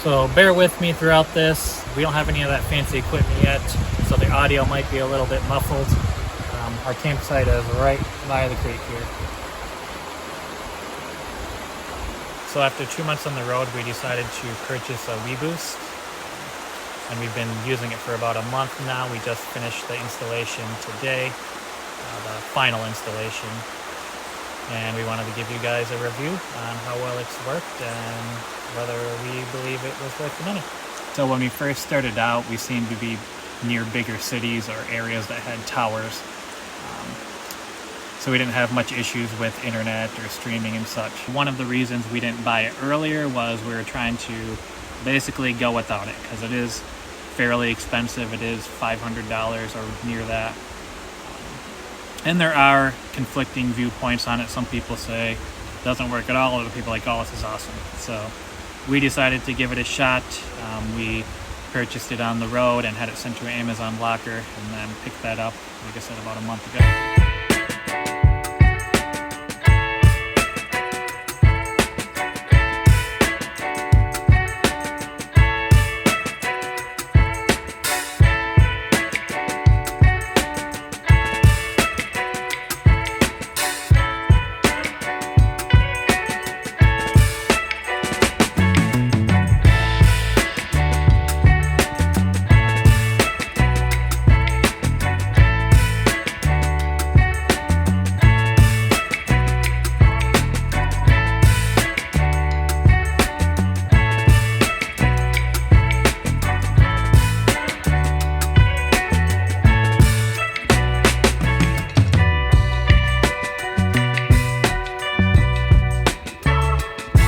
So bear with me throughout this. We don't have any of that fancy equipment yet, so the audio might be a little bit muffled. Our campsite is right by the creek here. So after 2 months on the road, we decided to purchase a Weboost, and we've been using it for about a month now. We just finished the installation today, the final installation, and we wanted to give you guys a review on how well it's worked and whether we believe it was worth the money. So when we first started out, we seemed to be near bigger cities or areas that had towers. So we didn't have much issues with internet or streaming and such. One of the reasons we didn't buy it earlier was we were trying to basically go without it, because it is fairly expensive. It is $500 or near that. And there are conflicting viewpoints on it. Some people say it doesn't work at all. Other people are like, oh, this is awesome. So we decided to give it a shot. We purchased it on the road and had it sent to an Amazon locker, and then picked that up, like I said, about a month ago.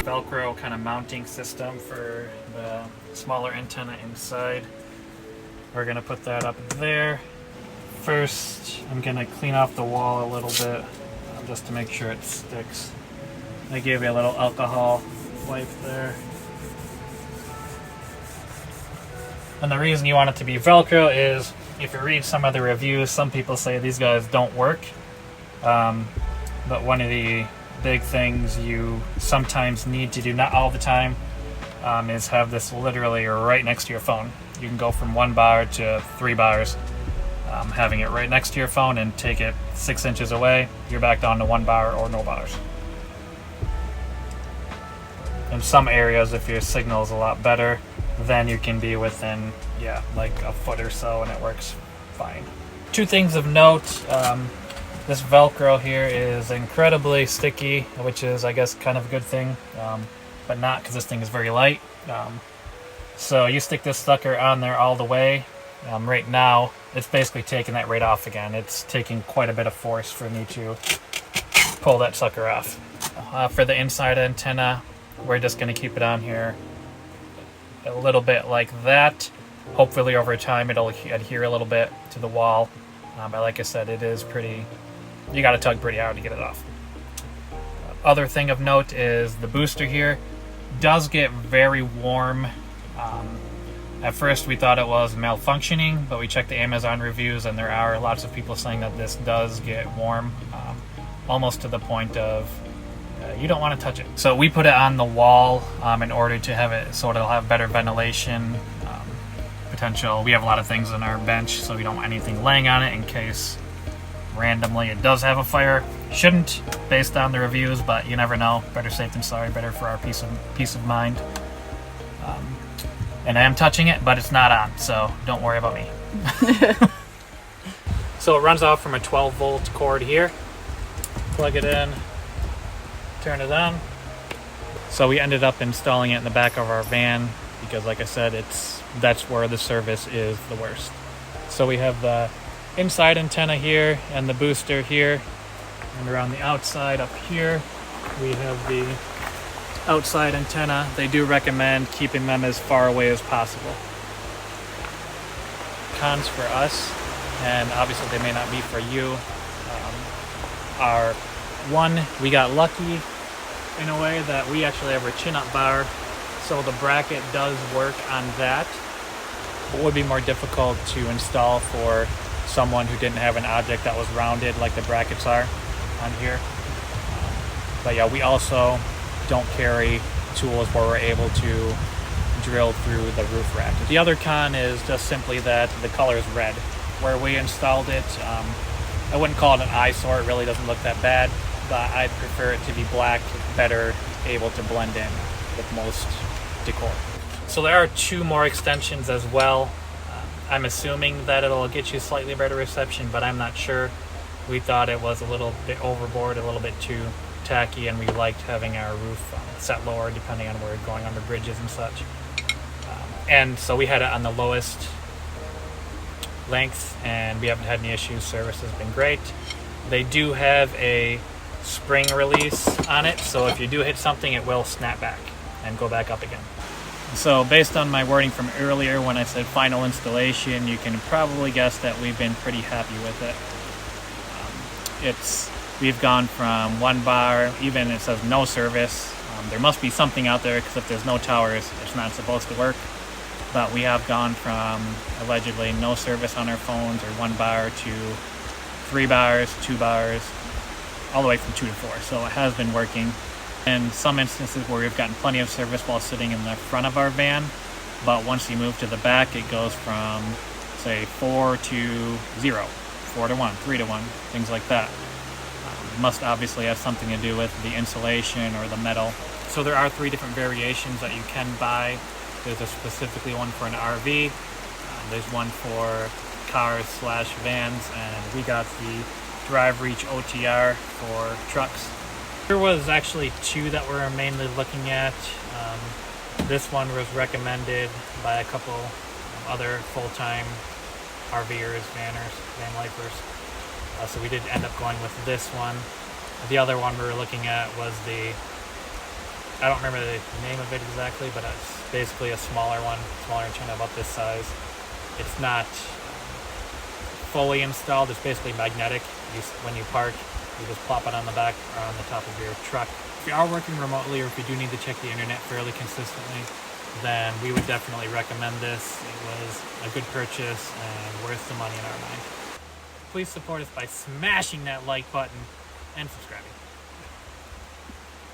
Velcro kind of mounting system for the smaller antenna inside. We're going to put that up there. First, I'm going to clean off the wall a little bit just to make sure it sticks. I gave you a little alcohol wipe there. And the reason you want it to be Velcro is, if you read some of the reviews, some people say these guys don't work. But one of the big things you sometimes need to do, not all the time, is have this literally right next to your phone. You can go from 1 bar to 3 bars. Having it right next to your phone and take it 6 inches away, you're back down to 1 bar or no bars. In some areas, if your signal is a lot better, then you can be within, like a foot or so, and it works fine. 2 things of note. This Velcro here is incredibly sticky, which is, I guess, kind of a good thing, but not, because this thing is very light. So you stick this sucker on there all the way. Right now, it's basically taking that right off again. It's taking quite a bit of force for me to pull that sucker off. For the inside antenna, we're just going to keep it on here a little bit like that. Hopefully over time it'll adhere a little bit to the wall. But like I said, it is pretty... You got to tug pretty hard to get it off. Other thing of note is the booster here does get very warm. At first we thought it was malfunctioning, but we checked the Amazon reviews, and there are lots of people saying that this does get warm, almost to the point of you don't want to touch it. So we put it on the wall in order to have it so it'll have better ventilation potential. We have a lot of things on our bench, so we don't want anything laying on it in case randomly it does have a fire. Shouldn't, based on the reviews, but you never know. Better safe than sorry. Better for our peace of mind. And I am touching it, but it's not on, so don't worry about me. So it runs off from a 12-volt cord here. Plug it in, turn it on. So we ended up installing it in the back of our van because, like I said, that's where the service is the worst. So we have the inside antenna here and the booster here, and around the outside up here we have the outside antenna. They do recommend keeping them as far away as possible. Cons for us, and obviously they may not be for you, are one, we got lucky in a way that we actually have a chin-up bar, so the bracket does work on that. It would be more difficult to install for someone who didn't have an object that was rounded like the brackets are on here. But yeah, we also don't carry tools where we're able to drilled through the roof rack. The other con is just simply that the color is red. Where we installed it, I wouldn't call it an eyesore. It really doesn't look that bad, but I'd prefer it to be black, better able to blend in with most decor. So there are 2 more extensions as well. I'm assuming that it'll get you slightly better reception, but I'm not sure. We thought it was a little bit overboard, a little bit too tacky, and we liked having our roof set lower depending on where we're going under bridges and such. And so we had it on the lowest length, and we haven't had any issues. Service has been great. They do have a spring release on it, so if you do hit something, it will snap back and go back up again. So based on my wording from earlier when I said final installation, you can probably guess that we've been pretty happy with it. We've gone from 1 bar, even it says no service. There must be something out there, because if there's no towers, it's not supposed to work. But we have gone from allegedly no service on our phones, or 1 bar, to 3 bars, 2 bars, all the way from 2 to 4. So it has been working. And some instances where we've gotten plenty of service while sitting in the front of our van, but once you move to the back, it goes from, say, 4 to 0, 4 to 1, 3 to 1, things like that. It must obviously have something to do with the insulation or the metal. So there are 3 different variations that you can buy. There's a specifically one for an RV, there's one for cars/vans, and we got the Drive Reach OTR for trucks. There was actually 2 that we're mainly looking at. This one was recommended by a couple other full-time RVers, vanlifers. So we did end up going with this one. The other one we were looking at was I don't remember the name of it exactly, but it's basically a smaller one, smaller in China, about this size. It's not fully installed, it's basically magnetic. When you park, you just plop it on the back or on the top of your truck. If you are working remotely, or if you do need to check the internet fairly consistently, then we would definitely recommend this. It was a good purchase and worth the money in our mind. Please support us by smashing that like button and subscribing.